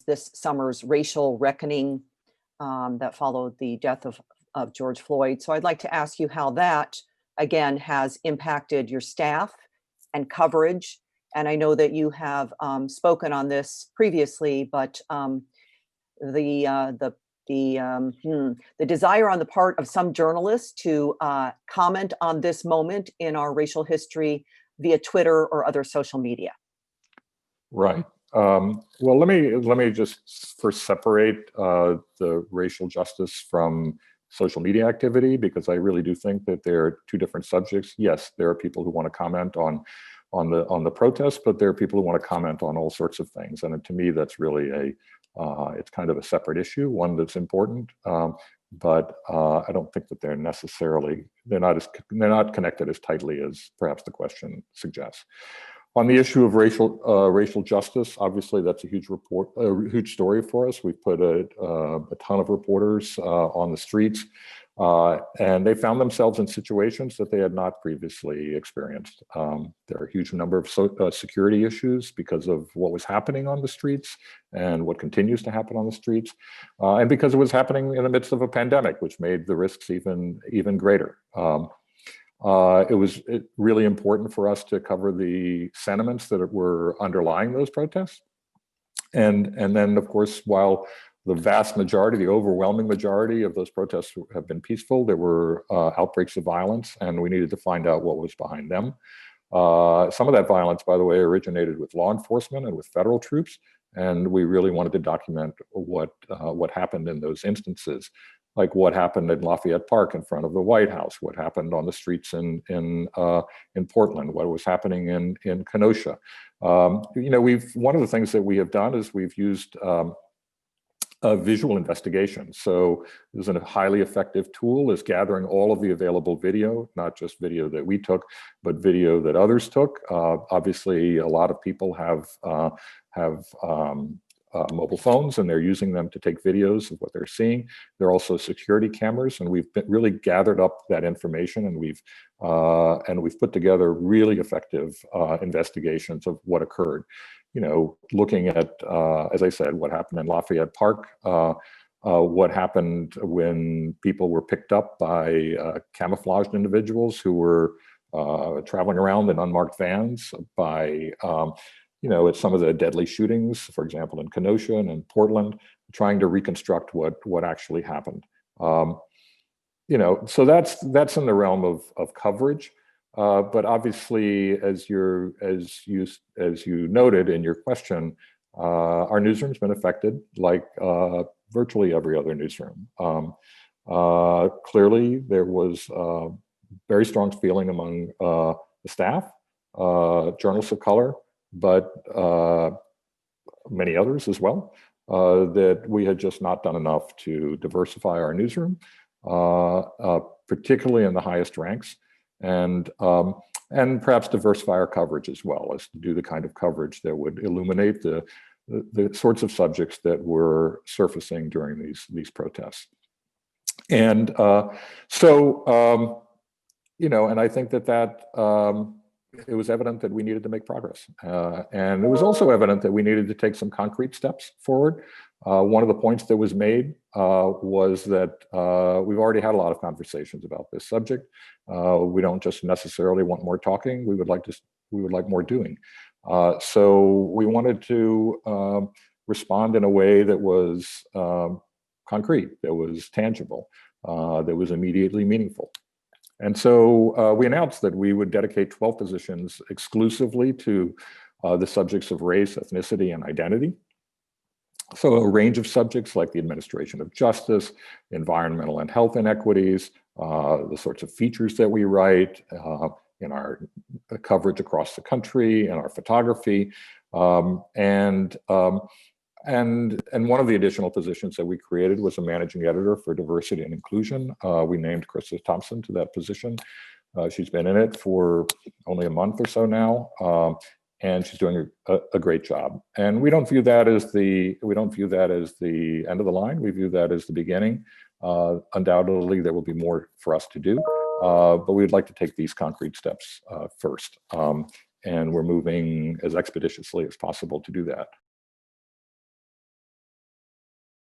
this summer's racial reckoning that followed the death of George Floyd. So I'd like to ask you how that, again, has impacted your staff and coverage. And I know that you have spoken on this previously, but the desire on the part of some journalists to comment on this moment in our racial history via Twitter or other social media. Right. Well, let me just first separate the racial justice from social media activity, because I really do think that they're two different subjects. Yes, there are people who want to comment on the protests, but there are people who want to comment on all sorts of things. And to me, that's really it's kind of a separate issue, one that's important, but I don't think that they're not connected as tightly as perhaps the question suggests. On the issue of racial justice, obviously that's a huge story for us. We've put a ton of reporters on the streets, and they found themselves in situations that they had not previously experienced. There are a huge number of security issues because of what was happening on the streets and what continues to happen on the streets, and because it was happening in the midst of a pandemic, which made the risks even greater. It was really important for us to cover the sentiments that were underlying those protests. And then, of course, while the vast majority, the overwhelming majority of those protests have been peaceful, there were outbreaks of violence, and we needed to find out what was behind them. Some of that violence, by the way, originated with law enforcement and with federal troops, and we really wanted to document what happened in those instances. Like what happened in Lafayette Park in front of the White House, what happened on the streets in Portland, what was happening in Kenosha. One of the things that we have done is we've used a visual investigation. So this is a highly effective tool, is gathering all of the available video, not just video that we took, but video that others took. Obviously, a lot of people have mobile phones, and they're using them to take videos of what they're seeing. There are also security cameras, and we've really gathered up that information, and we've put together really effective investigations of what occurred. Looking at, as I said, what happened in Lafayette Park, what happened when people were picked up by camouflaged individuals who were traveling around in unmarked vans, by at some of the deadly shootings, for example, in Kenosha and in Portland, trying to reconstruct what actually happened. So that's in the realm of coverage. But obviously, as you noted in your question, our newsroom's been affected like virtually every other newsroom. Clearly, there was very strong feeling among the staff, journalists of color, but many others as well, that we had just not done enough to diversify our newsroom, particularly in the highest ranks, and perhaps diversify our coverage as well, as to do the kind of coverage that would illuminate the sorts of subjects that were surfacing during these protests. And and I think that it was evident that we needed to make progress. And it was also evident that we needed to take some concrete steps forward. One of the points that was made was that we've already had a lot of conversations about this subject. We don't just necessarily want more talking. We would like more doing. So we wanted to respond in a way that was concrete, that was tangible, that was immediately meaningful. And so we announced that we would dedicate 12 positions exclusively to the subjects of race, ethnicity, and identity. So a range of subjects like the administration of justice, environmental and health inequities, the sorts of features that we write in our coverage across the country, in our photography, and one of the additional positions that we created was a managing editor for diversity and inclusion. We named Krista Thompson to that position. She's been in it for only a month or so now, and she's doing a great job. And we don't view that as the end of the line. We view that as the beginning. Undoubtedly, there will be more for us to do, but we'd like to take these concrete steps first. And we're moving as expeditiously as possible to do that.